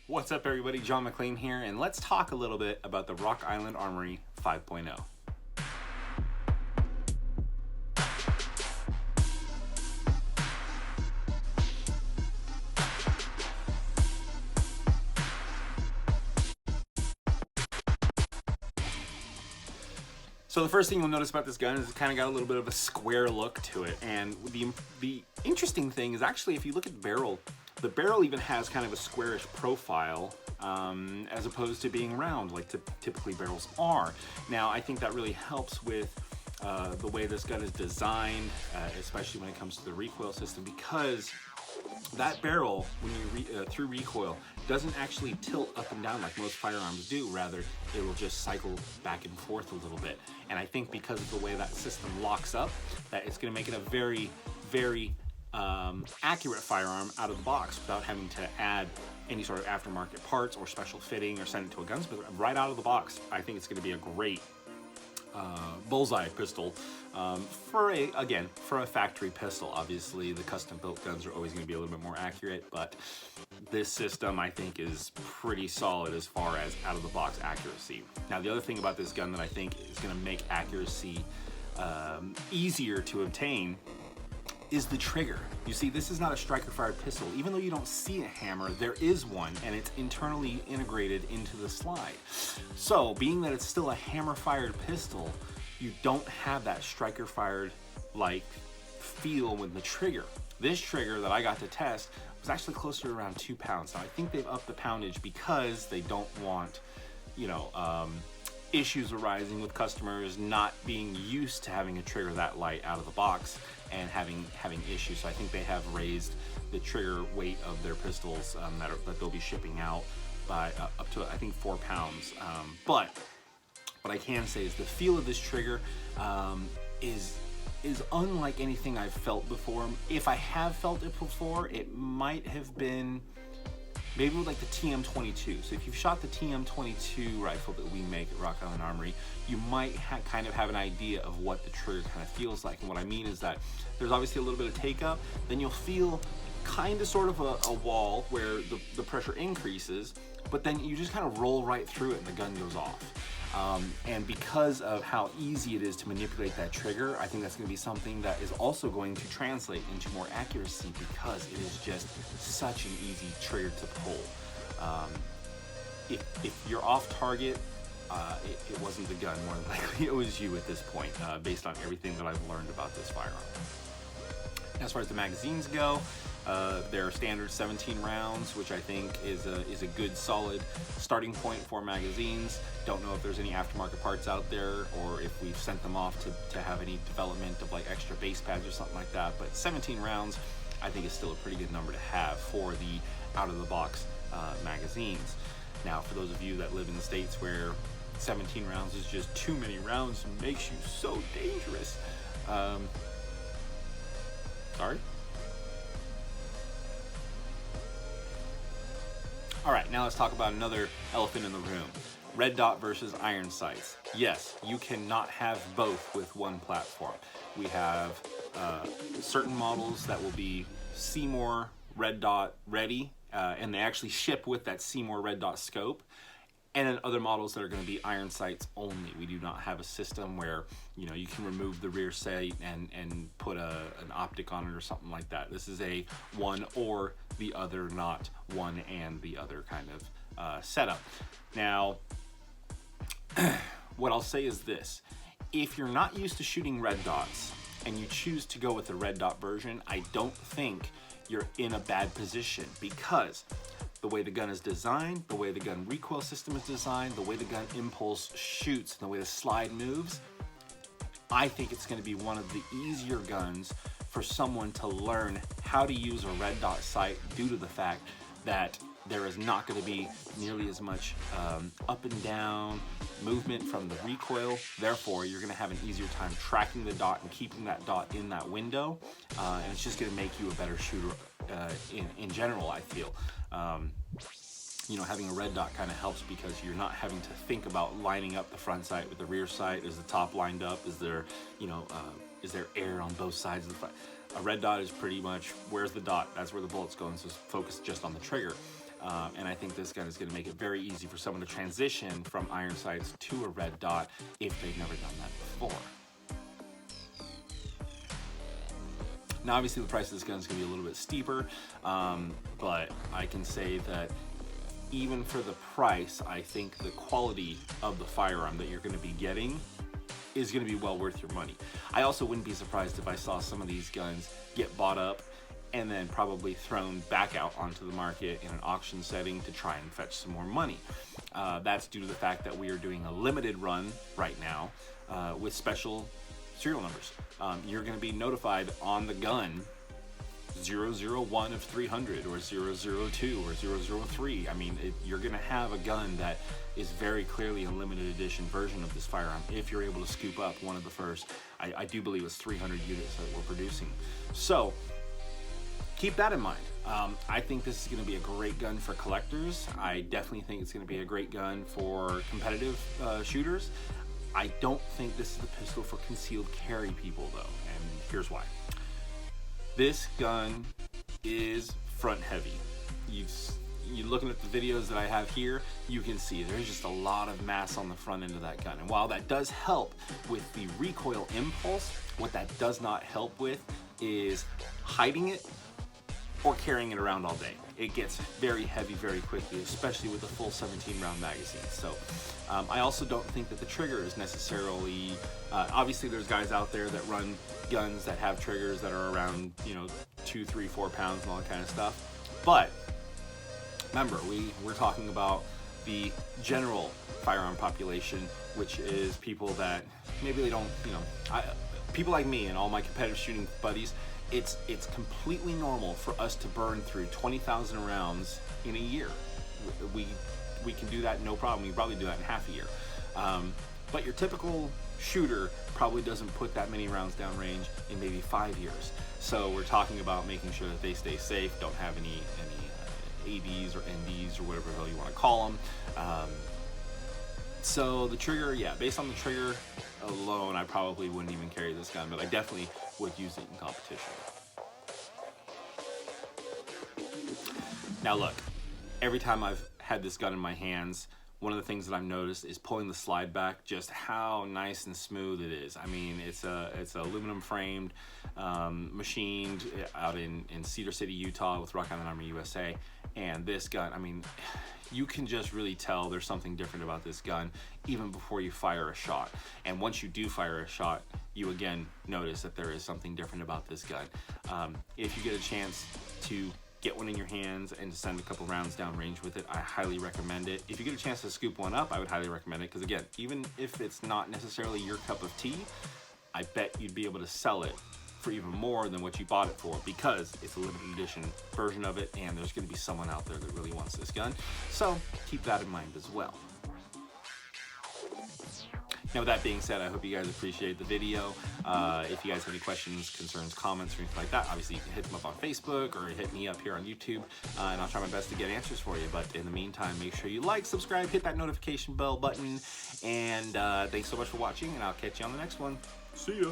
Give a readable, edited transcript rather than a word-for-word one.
What's up everybody, John McClain here, and let's talk a little bit about the Rock Island Armory 5.0. So the first thing you'll notice about this gun is it's kind of got a little bit of a square look to it, and the interesting thing is actually if you look at the barrel even has kind of a squarish profile as opposed to being round like typically barrels are. Now I think that really helps with the way this gun is designed, especially when it comes to the recoil system, because that barrel, when you through recoil, doesn't actually tilt up and down like most firearms do. Rather, it will just cycle back and forth a little bit. And I think because of the way that system locks up, that it's going to make it a very, very accurate firearm out of the box without having to add any sort of aftermarket parts or special fitting or send it to a gunsmith. Right out of the box, I think it's going to be a great bullseye pistol for a factory pistol. Obviously the custom built guns are always going to be a little bit more accurate, but this system I think is pretty solid as far as out of the box accuracy. Now the other thing about this gun that I think is going to make accuracy easier to obtain is the trigger. You see, this is not a striker fired pistol. Even though you don't see a hammer, there is one, and it's internally integrated into the slide. So being that it's still a hammer fired pistol, you don't have that striker fired like feel with the trigger. This trigger that I got to test was actually closer to around 2 pounds. Now I think they've upped the poundage because they don't want, issues arising with customers not being used to having a trigger that light out of the box and having issues. So I think they have raised the trigger weight of their pistols that they'll be shipping out by up to I think 4 pounds. But what I can say is the feel of this trigger is unlike anything I've felt before. If I have felt it before, it might have been maybe with like the TM22. So if you've shot the TM22 rifle that we make at Rock Island Armory, you might kind of have an idea of what the trigger kind of feels like. And what I mean is that there's obviously a little bit of take up, then you'll feel kind of sort of a wall where the pressure increases, but then you just kind of roll right through it and the gun goes off. And because of how easy it is to manipulate that trigger, I think that's going to be something that is also going to translate into more accuracy because it is just such an easy trigger to pull. If you're off target, it wasn't the gun, more than likely it was you at this point, based on everything that I've learned about this firearm. As far as the magazines go, they're standard 17 rounds, which I think is a good solid starting point for magazines. Don't know if there's any aftermarket parts out there or if we've sent them off to have any development of like extra base pads or something like that, but 17 rounds I think is still a pretty good number to have for the out of the box magazines. Now for those of you that live in the States where 17 rounds is just too many rounds and makes you so dangerous, sorry? All right, now let's talk about another elephant in the room. Red dot versus iron sights. Yes, you cannot have both with one platform. We have certain models that will be Seymour red dot ready, and they actually ship with that Seymour red dot scope. And then other models that are going to be iron sights only. We do not have a system where you can remove the rear sight and put an optic on it or something like that. This is a one or the other, not one and the other kind of setup. Now, what I'll say is this: if you're not used to shooting red dots and you choose to go with the red dot version, I don't think you're in a bad position, because the way the gun is designed, the way the gun recoil system is designed, the way the gun impulse shoots, and the way the slide moves, I think it's going to be one of the easier guns for someone to learn how to use a red dot sight, due to the fact that there is not going to be nearly as much up and down movement from the recoil. Therefore, you're going to have an easier time tracking the dot and keeping that dot in that window, and it's just going to make you a better shooter in general, I feel. Having a red dot kind of helps because you're not having to think about lining up the front sight with the rear sight. Is the top lined up? Is there, is there air on both sides of the front? A red dot is pretty much, where's the dot? That's where the bullet's going, so focus just on the trigger. And I think this gun is going to make it very easy for someone to transition from iron sights to a red dot if they've never done that before. Now, obviously, the price of this gun is going to be a little bit steeper, but I can say that even for the price, I think the quality of the firearm that you're going to be getting is going to be well worth your money. I also wouldn't be surprised if I saw some of these guns get bought up and then probably thrown back out onto the market in an auction setting to try and fetch some more money. That's due to the fact that we are doing a limited run right now with special serial numbers. You're going to be notified on the gun 001 of 300 or 002 or 003. I mean, you're going to have a gun that is very clearly a limited edition version of this firearm if you're able to scoop up one of the first, I do believe it's 300 units that we're producing. So keep that in mind. I think this is going to be a great gun for collectors. I definitely think it's going to be a great gun for competitive shooters. I don't think this is the pistol for concealed carry people though, and here's why. This gun is front heavy. You're looking at the videos that I have here, you can see there's just a lot of mass on the front end of that gun. And while that does help with the recoil impulse, what that does not help with is hiding it or carrying it around all day. It gets very heavy very quickly, especially with a full 17 round magazine. So I also don't think that the trigger is necessarily, obviously there's guys out there that run guns that have triggers that are around, 2, 3, 4 pounds and all that kind of stuff. But remember, we're talking about the general firearm population, which is people that maybe they don't, people like me and all my competitive shooting buddies. It's completely normal for us to burn through 20,000 rounds in a year. We can do that no problem. We probably do that in half a year. But your typical shooter probably doesn't put that many rounds downrange in maybe 5 years. So we're talking about making sure that they stay safe, don't have any ADs or NDs or whatever the hell you want to call them. So the trigger, yeah, based on the trigger alone, I probably wouldn't even carry this gun, but I definitely would use it in competition. Now look, every time I've had this gun in my hands, one of the things that I've noticed is pulling the slide back, just how nice and smooth it is. I mean, it's aluminum framed, machined out in Cedar City, Utah with Rock Island Armory, USA. And this gun, I mean, you can just really tell there's something different about this gun even before you fire a shot. And once you do fire a shot, you again notice that there is something different about this gun. If you get a chance to get one in your hands and to send a couple rounds downrange with it, I highly recommend it. If you get a chance to scoop one up, I would highly recommend it, because again, even if it's not necessarily your cup of tea, I bet you'd be able to sell it for even more than what you bought it for, because it's a limited edition version of it, and there's going to be someone out there that really wants this gun. So keep that in mind as well. Now, with that being said, I hope you guys appreciate the video. If you guys have any questions, concerns, comments, or anything like that, obviously you can hit them up on Facebook or hit me up here on YouTube, and I'll try my best to get answers for you. But in the meantime, make sure you like, subscribe, hit that notification bell button, and thanks so much for watching, and I'll catch you on the next one. See ya.